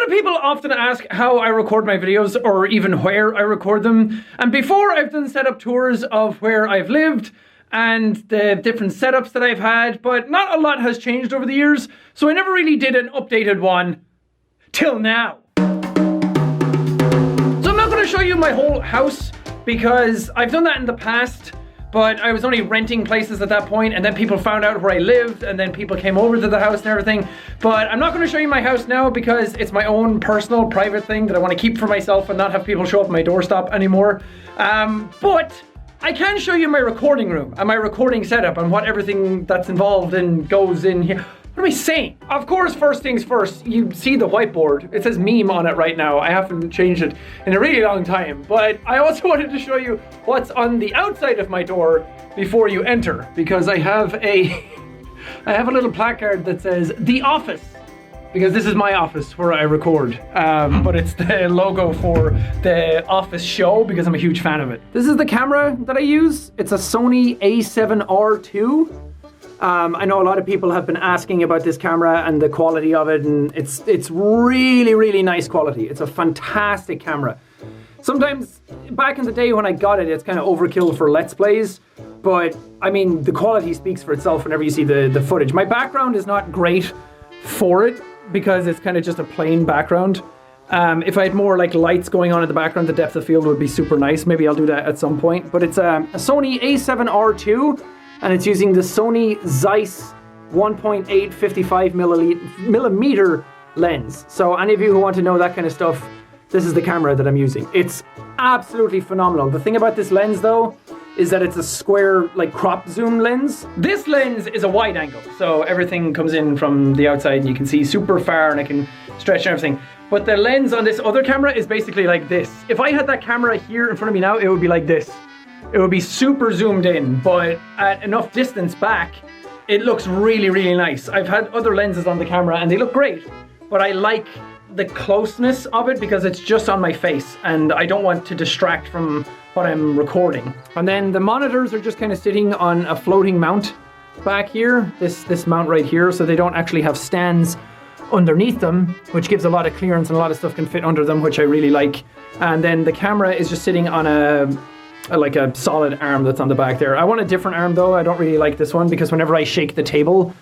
lot of people often ask how I record my videos or even where I record them. And before, I've done setup tours of where I've lived and the different setups that I've had, but not a lot has changed over the years. So I never really did an updated one till now. So I'm not going to show you my whole house because I've done that in the past. But I was only renting places at that point, and then people found out where I lived, and then people came over to the house and everything. But I'm not going to show you my house now because it's my own personal, private thing that I want to keep for myself and not have people show up at my doorstep anymore. But I can show you my recording room and my recording setup and what everything that's involved and goes in here. What am I saying? Of course, first things first, you see the whiteboard. It says meme on it right now. I haven't changed it in a really long time. But I also wanted to show you what's on the outside of my door before you enter. Because I have a little placard that says, The Office. Because this is my office where I record. But it's the logo for the Office show because I'm a huge fan of it. This is the camera that I use. It's a Sony A7R II. I know a lot of people have been asking about this camera and the quality of it, and it's really, really nice quality. It's a fantastic camera. Sometimes, back in the day when I got it, it's kind of overkill for Let's Plays, but I mean, the quality speaks for itself whenever you see the footage. My background is not great for it, because it's kind of just a plain background. If I had more like lights going on in the background, the depth of field would be super nice. Maybe I'll do that at some point, but it's a Sony A7R II. And it's using the Sony Zeiss 1.8 55 millimeter lens. So any of you who want to know that kind of stuff, this is the camera that I'm using. It's absolutely phenomenal. The thing about this lens though, is that it's a square like crop zoom lens. This lens is a wide angle. So everything comes in from the outside and you can see super far and I can stretch everything. But the lens on this other camera is basically like this. If I had that camera here in front of me now, it would be like this. It would be super zoomed in, but at enough distance back, it looks really, really nice. I've had other lenses on the camera and they look great, but I like the closeness of it because it's just on my face and I don't want to distract from what I'm recording. And then the monitors are just kind of sitting on a floating mount back here, this mount right here, so they don't actually have stands underneath them, which gives a lot of clearance and a lot of stuff can fit under them, which I really like. And then the camera is just sitting on like a solid arm that's on the back there. I want a different arm though. I don't really like this one because whenever I shake the table,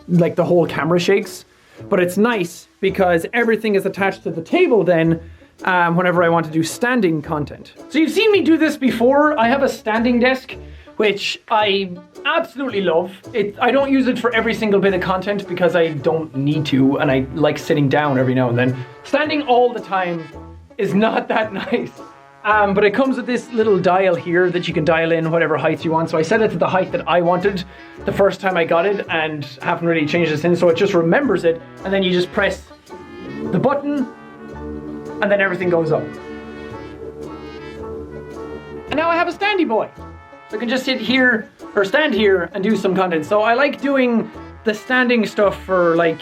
like the whole camera shakes. But it's nice because everything is attached to the table then whenever I want to do standing content. So you've seen me do this before. I have a standing desk, which I absolutely love. I don't use it for every single bit of content because I don't need to, and I like sitting down every now and then. Standing all the time is not that nice. But it comes with this little dial here that you can dial in whatever height you want. So I set it to the height that I wanted the first time I got it and haven't really changed it since. So it just remembers it. And then you just press the button and then everything goes up. And now I have a standy boy. So I can just sit here or stand here and do some content. So I like doing the standing stuff for like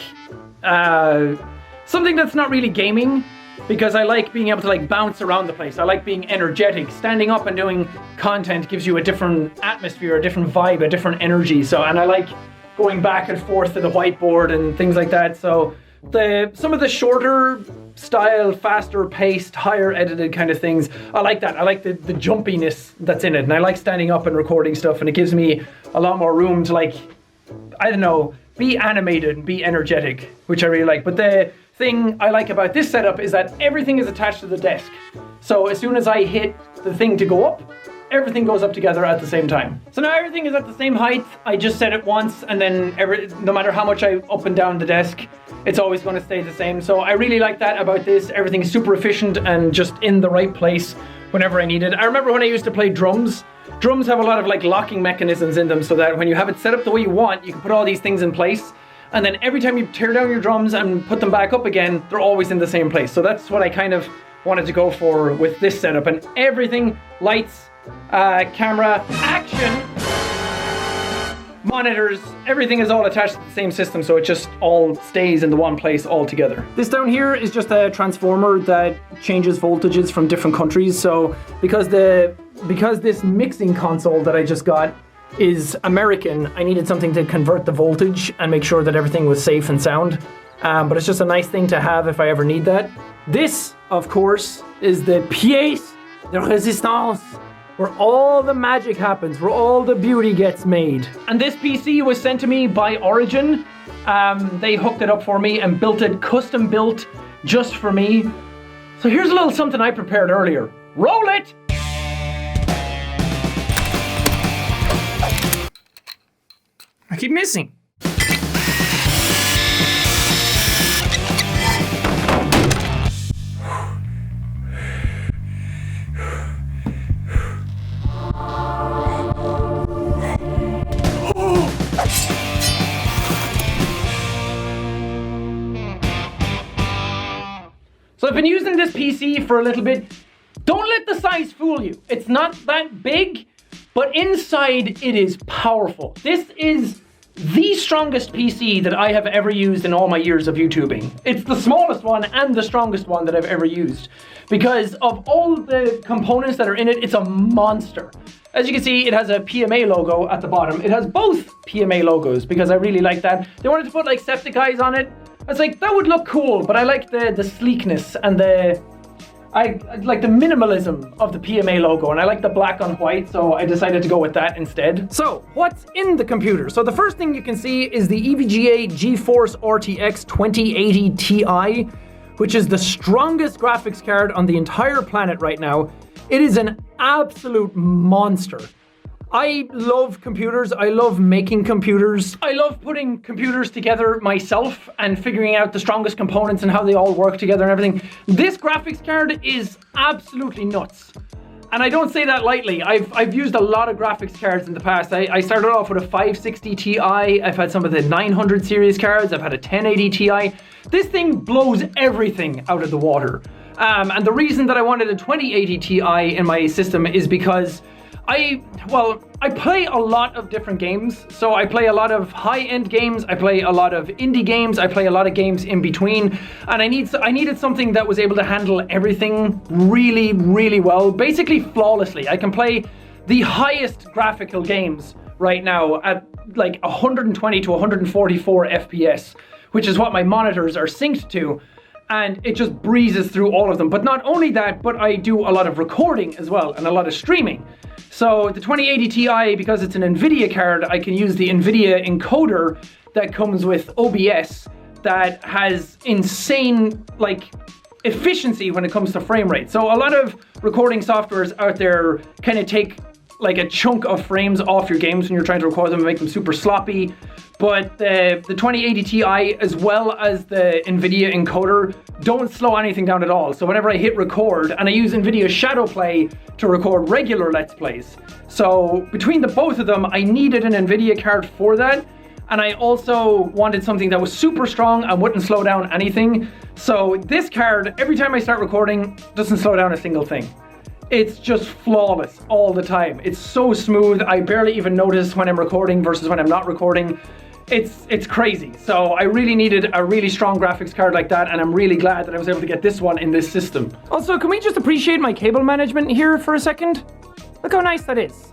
something that's not really gaming. Because I like being able to like bounce around the place. I like being energetic. Standing up and doing content gives you a different atmosphere, a different vibe, a different energy. So, and I like going back and forth to the whiteboard and things like that. So some of the shorter style, faster paced, higher edited kind of things, I like that. I like the jumpiness that's in it. And I like standing up and recording stuff, and it gives me a lot more room to like, I don't know, be animated and be energetic, which I really like. But the thing I like about this setup is that everything is attached to the desk. So as soon as I hit the thing to go up, everything goes up together at the same time. So now everything is at the same height. I just set it once, and then no matter how much I up and down the desk, it's always going to stay the same. So I really like that about this. Everything's super efficient and just in the right place whenever I need it. I remember when I used to play drums. Drums have a lot of like locking mechanisms in them so that when you have it set up the way you want, you can put all these things in place. And then every time you tear down your drums and put them back up again, they're always in the same place. So that's what I kind of wanted to go for with this setup. And everything, lights, camera, action, monitors, everything is all attached to the same system. So it just all stays in the one place all together. This down here is just a transformer that changes voltages from different countries. So because this mixing console that I just got is American, I needed something to convert the voltage and make sure that everything was safe and sound. but it's just a nice thing to have if I ever need that. This, of course, is the pièce de résistance, where all the magic happens, where all the beauty gets made. And this PC was sent to me by Origin. They hooked it up for me and built it, custom built, just for me. So here's a little something I prepared earlier. Roll it! I keep missing. So I've been using this PC for a little bit. Don't let the size fool you. It's not that big, but inside it is powerful. This is the strongest PC that I have ever used in all my years of YouTubing. It's the smallest one and the strongest one that I've ever used. Because of all the components that are in it, it's a monster. As you can see, it has a PMA logo at the bottom. It has both PMA logos because I really like that. They wanted to put like Jacksepticeye on it. I was like, that would look cool, but I like the sleekness and I like the minimalism of the PMA logo, and I like the black on white, so I decided to go with that instead. So, what's in the computer? So the first thing you can see is the Evga Geforce RTX 2080 Ti, which is the strongest graphics card on the entire planet right now. It is an absolute monster. I love computers. I love making computers. I love putting computers together myself and figuring out the strongest components and how they all work together and everything. This graphics card is absolutely nuts. And I don't say that lightly. I've used a lot of graphics cards in the past. I started off with a 560 Ti. I've had some of the 900 series cards. I've had a 1080 Ti. This thing blows everything out of the water. And the reason that I wanted a 2080 Ti in my system is because I play a lot of different games. So I play a lot of high-end games, I play a lot of indie games, I play a lot of games in between, and I needed something that was able to handle everything really, really well, basically flawlessly. I can play the highest graphical games right now at like 120 to 144 FPS, which is what my monitors are synced to. And it just breezes through all of them. But not only that, but I do a lot of recording as well and a lot of streaming. So the 2080 Ti, because it's an NVIDIA card, I can use the NVIDIA encoder that comes with OBS that has insane efficiency when it comes to frame rate. So a lot of recording softwares out there kind of take like a chunk of frames off your games when you're trying to record them and make them super sloppy. But the 2080 Ti, as well as the NVIDIA encoder, don't slow anything down at all. So whenever I hit record, and I use NVIDIA Shadowplay to record regular Let's Plays. So between the both of them, I needed an NVIDIA card for that. And I also wanted something that was super strong and wouldn't slow down anything. So this card, every time I start recording, doesn't slow down a single thing. It's just flawless all the time. It's so smooth. I barely even notice when I'm recording versus when I'm not recording. It's crazy. So I really needed a really strong graphics card like that, and I'm really glad that I was able to get this one in this system. Also, can we just appreciate my cable management here for a second? Look how nice that is.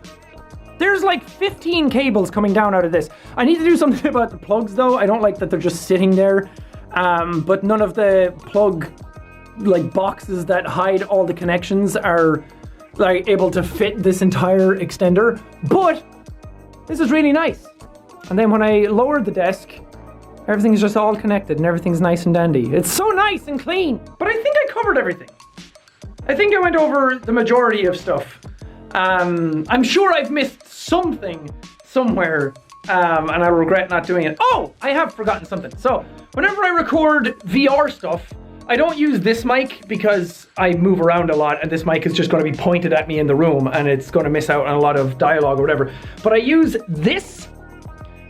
There's like 15 cables coming down out of this. I need to do something about the plugs though. I don't like that they're just sitting there. But none of the plug boxes that hide all the connections are able to fit this entire extender. But this is really nice. And then when I lowered the desk, everything's just all connected and everything's nice and dandy. It's so nice and clean. But I think I covered everything. I think I went over the majority of stuff. I'm sure I've missed something somewhere, and I regret not doing it. Oh, I have forgotten something. So whenever I record VR stuff, I don't use this mic because I move around a lot and this mic is just going to be pointed at me in the room and it's going to miss out on a lot of dialogue or whatever. But I use this,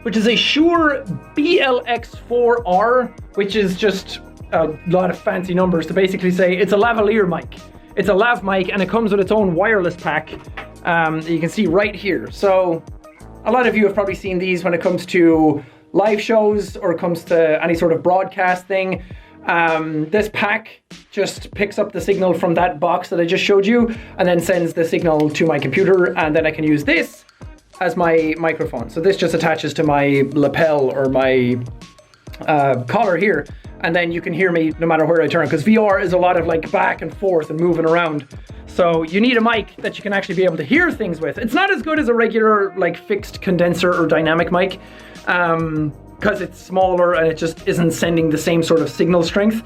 which is a Shure BLX4R, which is just a lot of fancy numbers to basically say it's a lavalier mic. It's a lav mic and it comes with its own wireless pack. You can see right here. So a lot of you have probably seen these when it comes to live shows or comes to any sort of broadcast thing. This pack just picks up the signal from that box that I just showed you and then sends the signal to my computer, and then I can use this as my microphone. So this just attaches to my lapel or my collar here, and then you can hear me no matter where I turn, because VR is a lot of like back and forth and moving around. So you need a mic that you can actually be able to hear things with. It's not as good as a regular like fixed condenser or dynamic mic, because it's smaller and it just isn't sending the same sort of signal strength.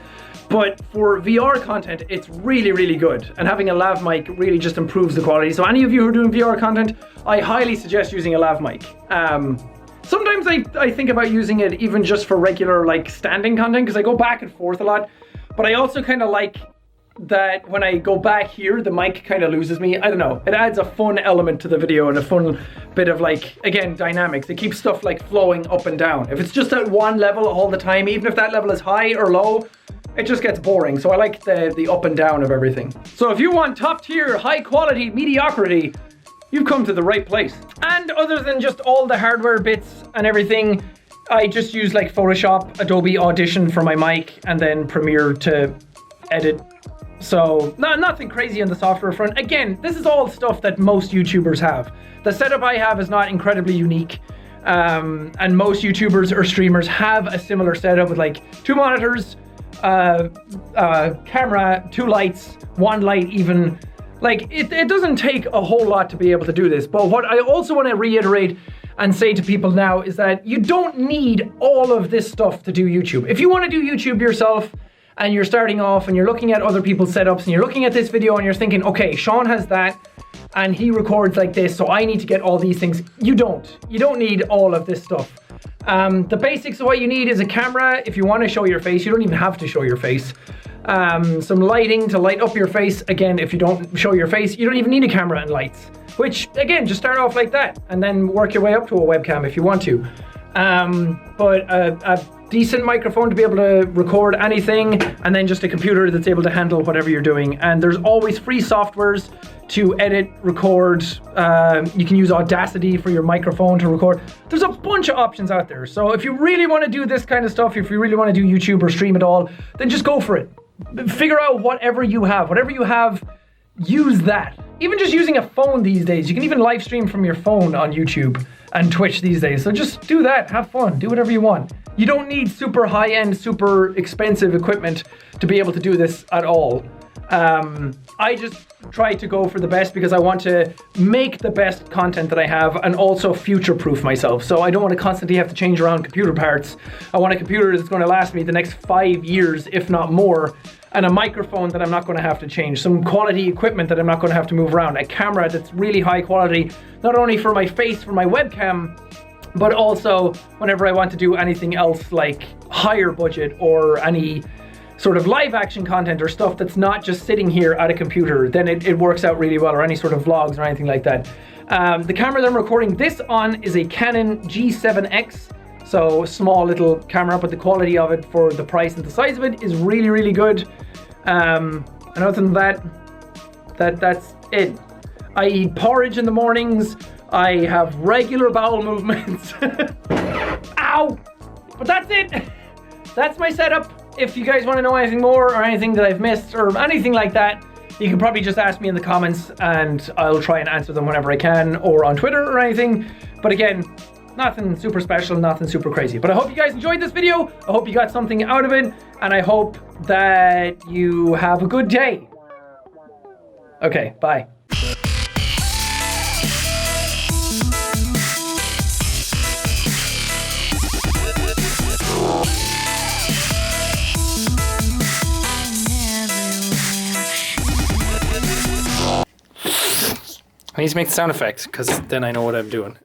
But for VR content, it's really, really good. And having a lav mic really just improves the quality. So any of you who are doing VR content, I highly suggest using a lav mic. Sometimes I think about using it even just for regular like standing content, because I go back and forth a lot. But I also kind of like that when I go back here, the mic kind of loses me. I don't know. It adds a fun element to the video and a fun bit of like, again, dynamics. It keeps stuff like flowing up and down. If it's just at one level all the time, even if that level is high or low, it just gets boring. So I like the up and down of everything. So if you want top tier, high quality mediocrity, you've come to the right place. And other than just all the hardware bits and everything, I just use like Photoshop, Adobe Audition for my mic, and then Premiere to edit. So nothing crazy on the software front. Again, this is all stuff that most YouTubers have. The setup I have is not incredibly unique. And most YouTubers or streamers have a similar setup with like 2 monitors, camera, 2 lights, 1 light even. Like it doesn't take a whole lot to be able to do this. But what I also want to reiterate and say to people now is that you don't need all of this stuff to do YouTube. If you want to do YouTube yourself and you're starting off and you're looking at other people's setups and you're looking at this video and you're thinking, okay, Sean has that and he records like this, so I need to get all these things. You don't need all of this stuff. The basics of what you need is a camera. If you want to show your face, you don't even have to show your face. Some lighting to light up your face. Again, if you don't show your face, you don't even need a camera and lights, which again, just start off like that and then work your way up to a webcam if you want to. But a decent microphone to be able to record anything, and then just a computer that's able to handle whatever you're doing. And there's always free softwares to edit, record. You can use Audacity for your microphone to record. There's a bunch of options out there. So if you really want to do this kind of stuff, if you really want to do YouTube or stream at all, then just go for it. Figure out whatever you have. Whatever you have, use that. Even just using a phone these days, you can even live stream from your phone on YouTube and Twitch these days. So just do that, have fun, do whatever you want. You don't need super high-end, super expensive equipment to be able to do this at all. I just try to go for the best because I want to make the best content that I have and also future-proof myself. So I don't want to constantly have to change around computer parts. I want a computer that's going to last me the next 5 years, if not more, and a microphone that I'm not going to have to change, some quality equipment that I'm not going to have to move around, a camera that's really high quality, not only for my face, for my webcam, but also whenever I want to do anything else like higher budget or any sort of live action content or stuff that's not just sitting here at a computer, then it works out really well, or any sort of vlogs or anything like that. The camera that I'm recording this on is a Canon G7X, so small little camera, but the quality of it for the price and the size of it is really, really good. And other than that, that's it. I eat porridge in the mornings. I have regular bowel movements. Ow! But that's it. That's my setup. If you guys want to know anything more or anything that I've missed or anything like that, you can probably just ask me in the comments and I'll try and answer them whenever I can, or on Twitter or anything. But again, nothing super special, nothing super crazy. But I hope you guys enjoyed this video. I hope you got something out of it, and I hope that you have a good day. Okay, bye. I need to make the sound effects, because then I know what I'm doing.